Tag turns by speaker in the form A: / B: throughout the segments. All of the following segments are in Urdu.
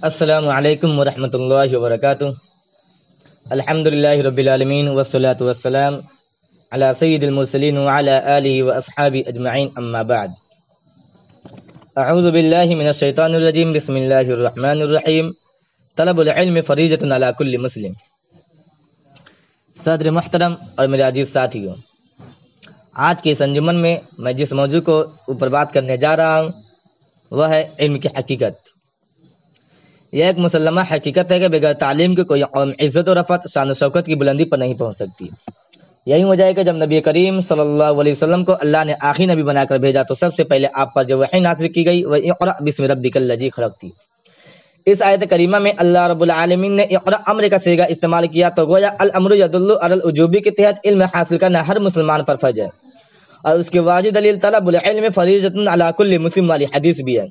A: السلام علیکم ورحمۃ اللہ وبرکاتہ۔ الحمد للہ رب العالمین والصلاة والسلام علی سید المرسلین وعلی آلہ واصحابہ اجمعین، اما بعد۔ اعوذ باللہ من الشیطان الرجیم، بسم اللہ الرحمن الرحیم۔ طلب العلم فریضۃ علی کل مسلم۔ صدر محترم اور میرے عزیز ساتھیوں، آج کے اس انجمن میں میں جس موضوع کو اوپر بات کرنے جا رہا ہوں وہ ہے علم کی حقیقت۔ یہ ایک مسلمہ حقیقت ہے کہ بغیر تعلیم کے کوئی قوم عزت و رفعت، شان و شوکت کی بلندی پر نہیں پہنچ سکتی۔ یہی وجہ ہے کہ جب نبی کریم صلی اللہ علیہ وسلم کو اللہ نے آخری نبی بنا کر بھیجا تو سب سے پہلے آپ پر جو وحی نازل کی گئی وہ اقرأ بسم ربک الذی خلق تھی۔ اس آیت کریمہ میں اللہ رب العالمین نے اقرأ امر کا صیغہ استعمال کیا تو گویا الامر یدل علی الوجوب کے تحت علم حاصل کرنا ہر مسلمان پر فرض ہے، اور اس کی واضح دلیل طلب العلم فریضۃ علی کل مسلم والی حدیث بھی ہے۔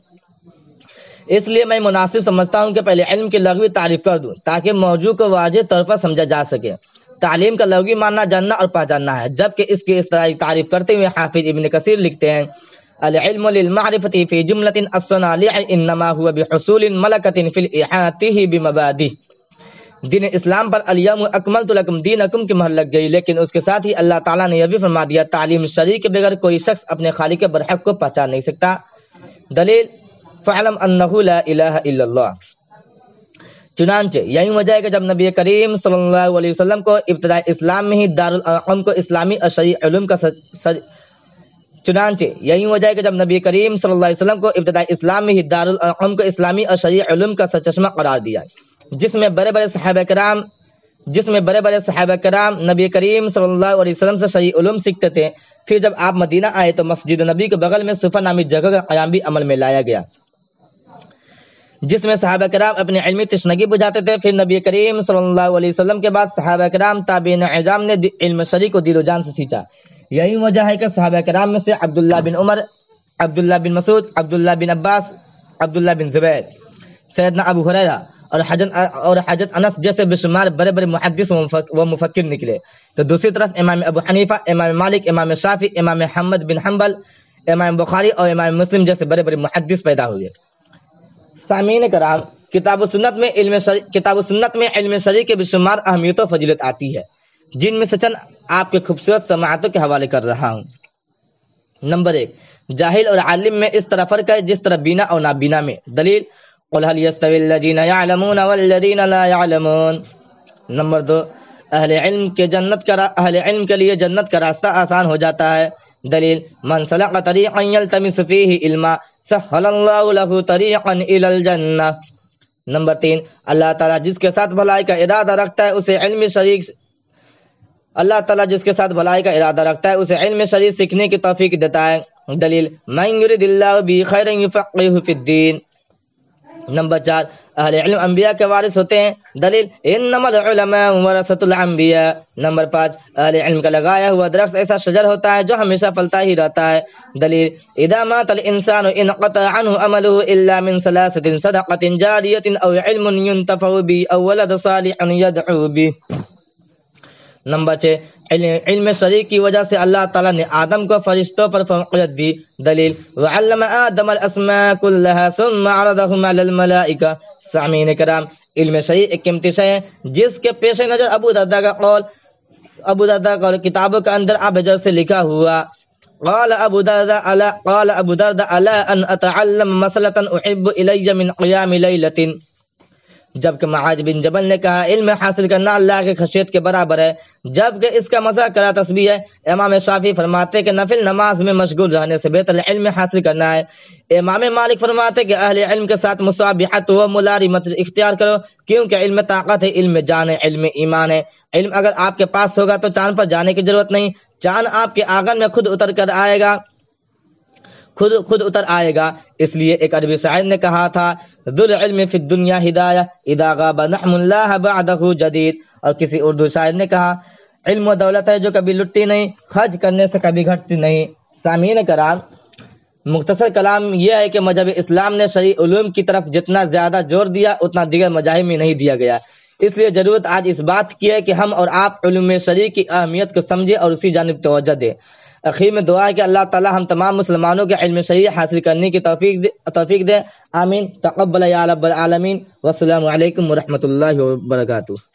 A: اس لیے میں مناسب سمجھتا ہوں کہ پہلے علم کی لغوی تعریف کر دوں تاکہ موضوع کو واضح طور پر سمجھا جا سکے۔ تعلیم کا لغوی معنی جاننا اور پہچاننا ہے، جبکہ اس کی اصطلاحی تعریف کرتے ہوئے حافظ ابن کثیر لکھتے ہیں العلم للمعرفۃ فی جملۃ الصنالع انما هو بحصول ملکۃ فی الاحاطہ بمبادئ۔ دین اسلام پر الیوم اکملت لکم دینکم کی مہر لگ گئی، لیکن اس کے ساتھ ہی اللہ تعالیٰ نے یہ بھی فرما دیا تعلیم شرعی کے بغیر کوئی شخص اپنے خالق برحق کو پہچان نہیں سکتا۔ دلیل فعلم انہ لا الہ الا اللہ۔ چنانچہ یہی وجہ ہے کہ جب نبی کریم صلی اللہ علیہ وسلم کو ابتدائی اسلام میں ہی دارالعلوم کو اسلامی اور شرعی علوم کا سرچشمہ قرار دیا، جس میں بڑے بڑے صحابہ کرام نبی کریم صلی اللہ علیہ وسلم سے شرعی علوم سیکھتے تھے۔ پھر جب آپ مدینہ آئے تو مسجد نبی کے بغل میں صفہ نامی جگہ کا قیام بھی عمل میں لایا گیا، جس میں صحابہ کرام اپنی علمی تشنگی بجھاتے تھے۔ پھر نبی کریم صلی اللہ علیہ وسلم کے بعد صحابہ کرام تابعین اعظام نے علم شرعی کو دل و جان سے سیکھا۔ یہی وجہ ہے کہ صحابہ کرام میں سے عبداللہ بن عمر، عبداللہ بن مسعود، عبداللہ بن عباس، عبداللہ بن زبیر، سیدنا ابو ہریرہ اور حضرت انس جیسے بے شمار بڑے بڑے محدث و مفکر نکلے، تو دوسری طرف امام ابو حنیفہ، امام مالک، امام شافعی، امام محمد بن حنبل، امام بخاری اور امام مسلم جیسے بڑے بڑے محدث پیدا ہوئے۔ سامعین کرام، کتاب و سنت میں علم شرعی کے بے شمار اہمیت و فضیلت آتی ہے، جن میں سے چند آپ کے خوبصورت سماعتوں کے حوالے کر رہا ہوں۔ نمبر 1، جاہل اور عالم میں اس طرح فرق ہے جس طرح بینا اور نابینا میں۔ دلیل قل هل يستوي الذين يعلمون والذين لا يعلمون۔ نمبر 2، اہل علم کے لیے جنت کا راستہ آسان ہو جاتا ہے۔ دلیل من سلک طریقا یلتمس فیہ علما سہل اللہ لہ طریقا الی الجنہ۔ نمبر 3، اللہ تعالیٰ جس کے ساتھ بھلائی کا ارادہ رکھتا ہے اسے علم شرعی سیکھنے کی توفیق دیتا ہے۔ دلیل من یرد اللہ بہ خیرا یفقہہ فی الدین۔ نمبر 4، اہل علم انبیاء کے وارث ہوتے ہیں۔ دلیل انما العلماء ورثۃ الانبیاء۔ نمبر 5، اہل علم کا لگایا ہوا درخت ایسا شجر ہوتا ہے جو ہمیشہ پھلتا ہی رہتا ہے۔ دلیل اذا مات الانسان انقطع عنه عمله الا من ثلاثة صدقة جاریة او علم ينتفع به او ولد صالح يدعو به۔ نمبر 6، علم شرعی کی وجہ سے اللہ تعالیٰ نے آدم کو فرشتوں پر فوقیت دی۔ دلیل وعلم آدم الاسماء كلها ثم عرضهم على الملائکہ۔ سامعین کرام، علم شرعی ایک قیمتی شے ہے جس کے پیش نظر ابو دردہ کا کتابوں کے اندر ابجر سے لکھا ہوا قال ابو دردہ الا ان اتعلم مسألة احب الی من قیام لیلۃ۔ جبکہ معاذ بن جبل نے کہا علم حاصل کرنا اللہ کے خشیت کے برابر ہے، جبکہ اس کا مزہ کرا تسبیح ہے۔ امام شافعی فرماتے کہ نفل نماز میں مشغول رہنے سے بہتر علم حاصل کرنا ہے۔ امام مالک فرماتے کہ اہل علم کے ساتھ مصابحت و ملارمت اختیار کرو، کیونکہ علم طاقت ہے، علم جان ہے، علم ایمان ہے۔ علم اگر آپ کے پاس ہوگا تو چاند پر جانے کی ضرورت نہیں، چاند آپ کے آنگن میں خود اتر آئے گا۔ اس لیے ایک عربی شاعر نے کہا تھا ذو العلم فی الدنیا ہدایہ اذا غاب نحم اللہ بعدہ جدید، اور کسی اردو شاعر نے کہا علم و دولت ہے جو کبھی لٹتی نہیں، خرچ کرنے سے کبھی گھٹتی نہیں۔ سامعین کرام، مختصر کلام یہ ہے کہ مذہب اسلام نے شرعی علوم کی طرف جتنا زیادہ زور دیا اتنا دیگر مذاہب میں نہیں دیا گیا، اس لیے ضرورت آج اس بات کی ہے کہ ہم اور آپ علوم شرعی کی اہمیت کو سمجھیں اور اسی جانب توجہ دیں۔ اخیر میں دعا ہے کہ اللہ تعالی ہم تمام مسلمانوں کے علم صحیح حاصل کرنے کی توفیق دے. آمین. تقبل یا رب العالمین. والسلام علیکم ورحمۃ اللہ وبرکاتہ.